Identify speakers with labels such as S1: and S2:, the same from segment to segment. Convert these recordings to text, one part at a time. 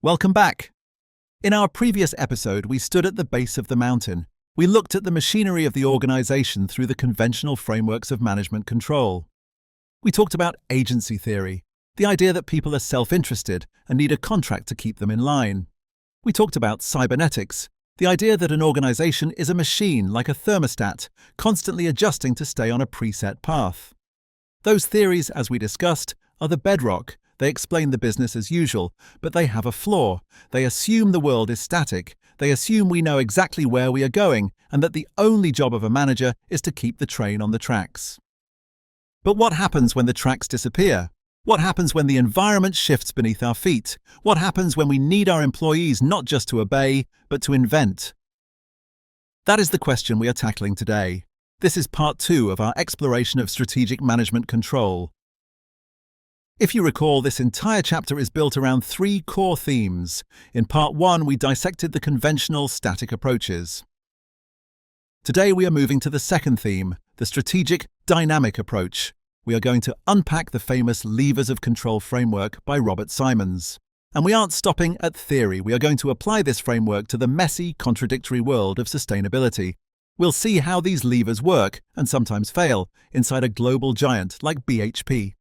S1: Welcome back. In our previous episode, we stood at the base of the mountain. We looked at the machinery of the organization through the conventional frameworks of management control. We talked about agency theory, the idea that people are self-interested and need a contract to keep them in line. We talked about cybernetics, the idea that an organization is a machine like a thermostat, constantly adjusting to stay on a preset path. Those theories, as we discussed, are the bedrock. They explain the business as usual, but they have a flaw. They assume the world is static. They assume we know exactly where we are going and that the only job of a manager is to keep the train on the tracks. But what happens when the tracks disappear? What happens when the environment shifts beneath our feet? What happens when we need our employees not just to obey, but to invent? That is the question we are tackling today. This is part 2 of our exploration of strategic management control. If you recall, this entire chapter is built around 3 core themes. In part 1, we dissected the conventional static approaches. Today we are moving to the second theme, the strategic dynamic approach. We are going to unpack the famous levers of control framework by Robert Simons. And we aren't stopping at theory. We are going to apply this framework to the messy, contradictory world of sustainability. We'll see how these levers work, and sometimes fail, inside a global giant like BHP.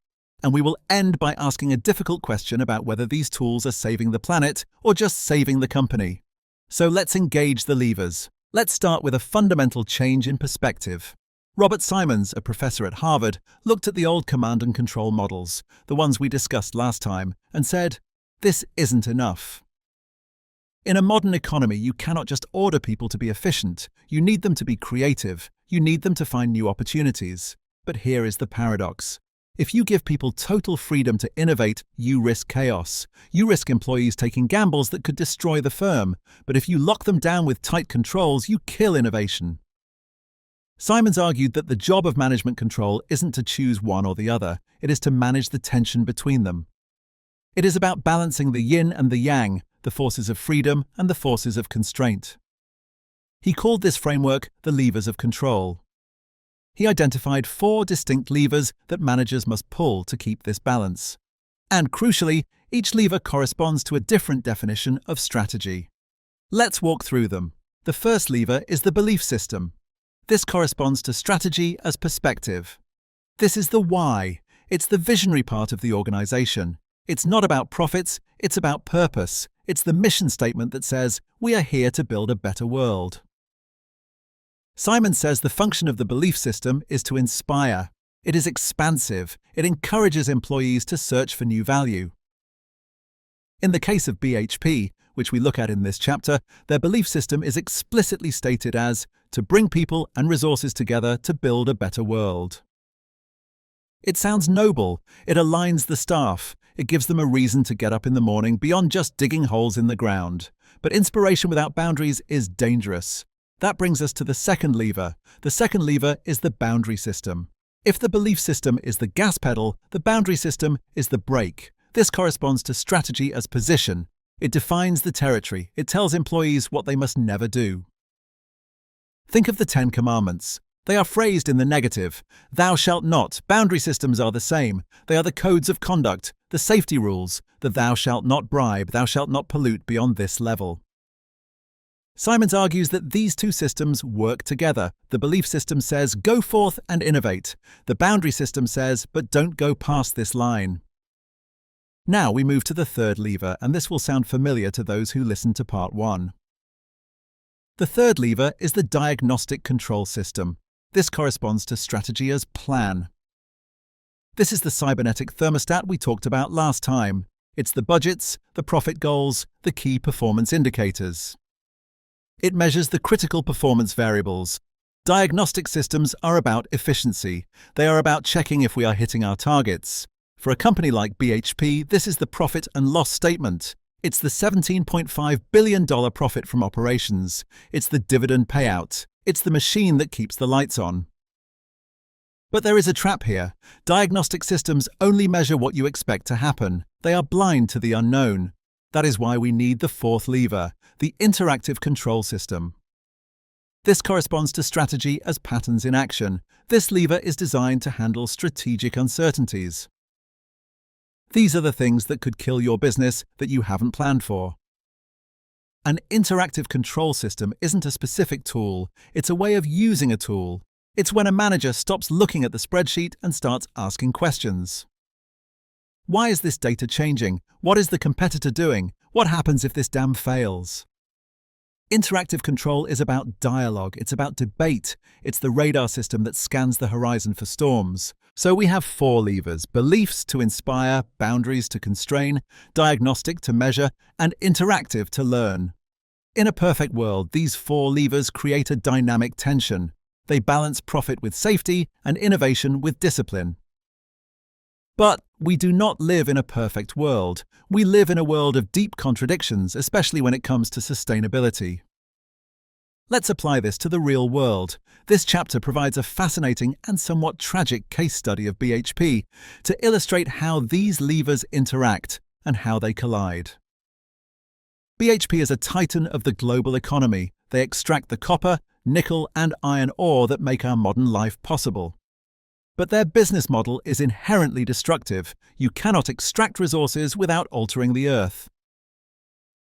S1: And we will end by asking a difficult question about whether these tools are saving the planet or just saving the company. So let's engage the levers. Let's start with a fundamental change in perspective. Robert Simons, a professor at Harvard, looked at the old command and control models, the ones we discussed last time, and said, "This isn't enough." In a modern economy, you cannot just order people to be efficient. You need them to be creative. You need them to find new opportunities. But here is the paradox. If you give people total freedom to innovate, you risk chaos. You risk employees taking gambles that could destroy the firm. But if you lock them down with tight controls, you kill innovation. Simons argued that the job of management control isn't to choose one or the other. It is to manage the tension between them. It is about balancing the yin and the yang, the forces of freedom and the forces of constraint. He called this framework the levers of control. He identified 4 distinct levers that managers must pull to keep this balance. And crucially, each lever corresponds to a different definition of strategy. Let's walk through them. The first lever is the belief system. This corresponds to strategy as perspective. This is the why. It's the visionary part of the organization. It's not about profits, it's about purpose. It's the mission statement that says, we are here to build a better world. Simon says the function of the belief system is to inspire. It is expansive. It encourages employees to search for new value. In the case of BHP, which we look at in this chapter, their belief system is explicitly stated as to bring people and resources together to build a better world. It sounds noble. It aligns the staff. It gives them a reason to get up in the morning beyond just digging holes in the ground. But inspiration without boundaries is dangerous. That brings us to the second lever. The second lever is the boundary system. If the belief system is the gas pedal, the boundary system is the brake. This corresponds to strategy as position. It defines the territory. It tells employees what they must never do. Think of the 10 Commandments. They are phrased in the negative. Thou shalt not. Boundary systems are the same. They are the codes of conduct, the safety rules, the thou shalt not bribe, thou shalt not pollute beyond this level. Simons argues that these 2 systems work together. The belief system says, go forth and innovate. The boundary system says, but don't go past this line. Now we move to the third lever, and this will sound familiar to those who listened to part 1. The third lever is the diagnostic control system. This corresponds to strategy as plan. This is the cybernetic thermostat we talked about last time. It's the budgets, the profit goals, the key performance indicators. It measures the critical performance variables. Diagnostic systems are about efficiency. They are about checking if we are hitting our targets. For a company like BHP, this is the profit and loss statement. It's the $17.5 billion profit from operations. It's the dividend payout. It's the machine that keeps the lights on. But there is a trap here. Diagnostic systems only measure what you expect to happen. They are blind to the unknown. That is why we need the fourth lever, the interactive control system. This corresponds to strategy as patterns in action. This lever is designed to handle strategic uncertainties. These are the things that could kill your business that you haven't planned for. An interactive control system isn't a specific tool, it's a way of using a tool. It's when a manager stops looking at the spreadsheet and starts asking questions. Why is this data changing? What is the competitor doing? What happens if this dam fails? Interactive control is about dialogue, it's about debate, it's the radar system that scans the horizon for storms. So we have 4 levers: beliefs to inspire, boundaries to constrain, diagnostic to measure, and interactive to learn. In a perfect world, these 4 levers create a dynamic tension. They balance profit with safety and innovation with discipline. But we do not live in a perfect world. We live in a world of deep contradictions, especially when it comes to sustainability. Let's apply this to the real world. This chapter provides a fascinating and somewhat tragic case study of BHP to illustrate how these levers interact and how they collide. BHP is a titan of the global economy. They extract the copper, nickel, and iron ore that make our modern life possible. But their business model is inherently destructive. You cannot extract resources without altering the earth.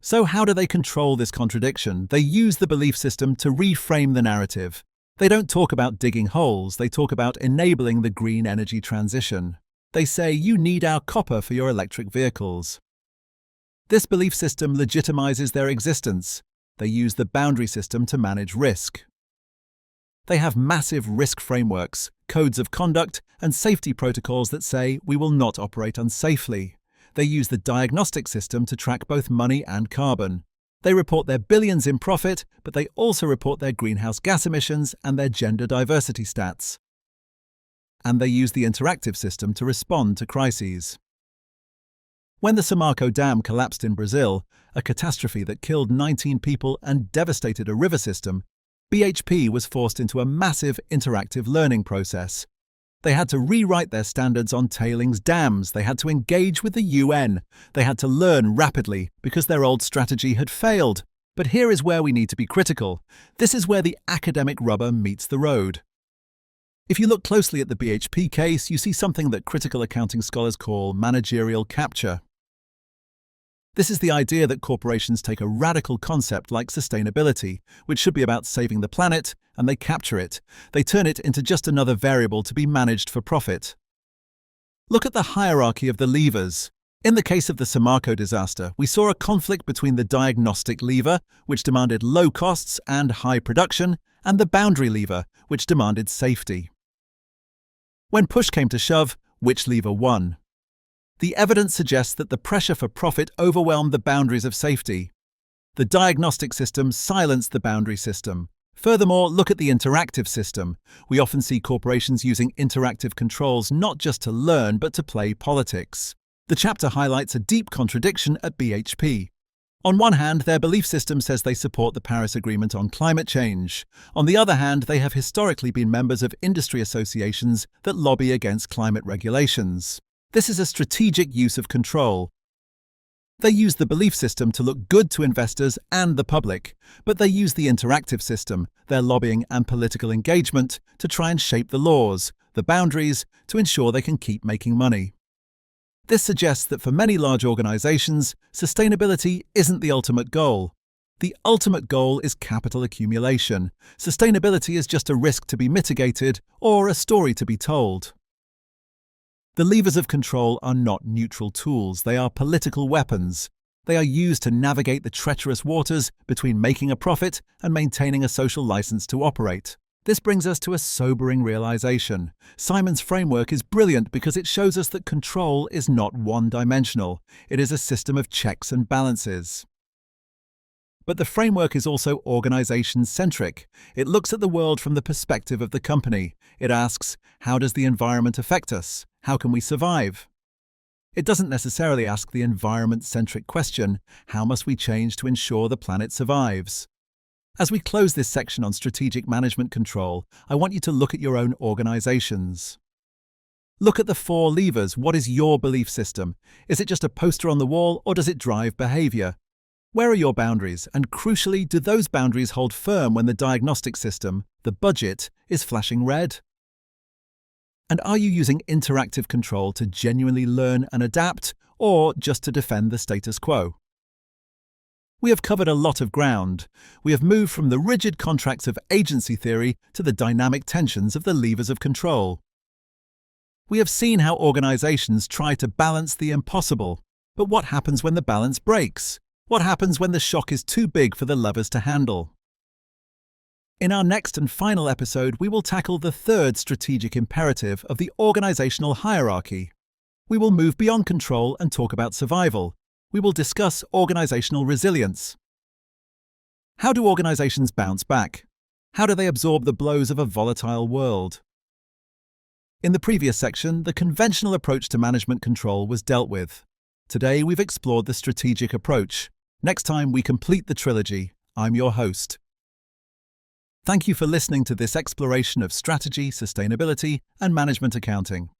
S1: So how do they control this contradiction? They use the belief system to reframe the narrative. They don't talk about digging holes, they talk about enabling the green energy transition. They say, you need our copper for your electric vehicles. This belief system legitimizes their existence. They use the boundary system to manage risk. They have massive risk frameworks, codes of conduct, and safety protocols that say we will not operate unsafely. They use the diagnostic system to track both money and carbon. They report their billions in profit, but they also report their greenhouse gas emissions and their gender diversity stats. And they use the interactive system to respond to crises. When the Samarco Dam collapsed in Brazil, a catastrophe that killed 19 people and devastated a river system, BHP was forced into a massive interactive learning process. They had to rewrite their standards on tailings dams, they had to engage with the UN, they had to learn rapidly because their old strategy had failed. But here is where we need to be critical. This is where the academic rubber meets the road. If you look closely at the BHP case, you see something that critical accounting scholars call managerial capture. This is the idea that corporations take a radical concept like sustainability, which should be about saving the planet, and they capture it. They turn it into just another variable to be managed for profit. Look at the hierarchy of the levers. In the case of the Samarco disaster, we saw a conflict between the diagnostic lever, which demanded low costs and high production, and the boundary lever, which demanded safety. When push came to shove, which lever won? The evidence suggests that the pressure for profit overwhelmed the boundaries of safety. The diagnostic system silenced the boundary system. Furthermore, look at the interactive system. We often see corporations using interactive controls not just to learn, but to play politics. The chapter highlights a deep contradiction at BHP. On one hand, their belief system says they support the Paris Agreement on climate change. On the other hand, they have historically been members of industry associations that lobby against climate regulations. This is a strategic use of control. They use the belief system to look good to investors and the public, but they use the interactive system, their lobbying and political engagement, to try and shape the laws, the boundaries, to ensure they can keep making money. This suggests that for many large organizations, sustainability isn't the ultimate goal. The ultimate goal is capital accumulation. Sustainability is just a risk to be mitigated or a story to be told. The levers of control are not neutral tools, they are political weapons. They are used to navigate the treacherous waters between making a profit and maintaining a social license to operate. This brings us to a sobering realization. Simon's framework is brilliant because it shows us that control is not one-dimensional. It is a system of checks and balances. But the framework is also organization-centric. It looks at the world from the perspective of the company. It asks, how does the environment affect us? How can we survive? It doesn't necessarily ask the environment-centric question, how must we change to ensure the planet survives? As we close this section on strategic management control, I want you to look at your own organizations. Look at the 4 levers. What is your belief system? Is it just a poster on the wall, or does it drive behavior? Where are your boundaries? And crucially, do those boundaries hold firm when the diagnostic system, the budget, is flashing red? And are you using interactive control to genuinely learn and adapt, or just to defend the status quo. We have covered a lot of ground. We have moved from the rigid contracts of agency theory to the dynamic tensions of the levers of control. We have seen how organizations try to balance the impossible. But what happens when the balance breaks? What happens when the shock is too big for the levers to handle? In our next and final episode, we will tackle the third strategic imperative of the organizational hierarchy. We will move beyond control and talk about survival. We will discuss organizational resilience. How do organizations bounce back? How do they absorb the blows of a volatile world? In the previous section, the conventional approach to management control was dealt with. Today, we've explored the strategic approach. Next time, we complete the trilogy. I'm your host. Thank you for listening to this exploration of strategy, sustainability, and management accounting.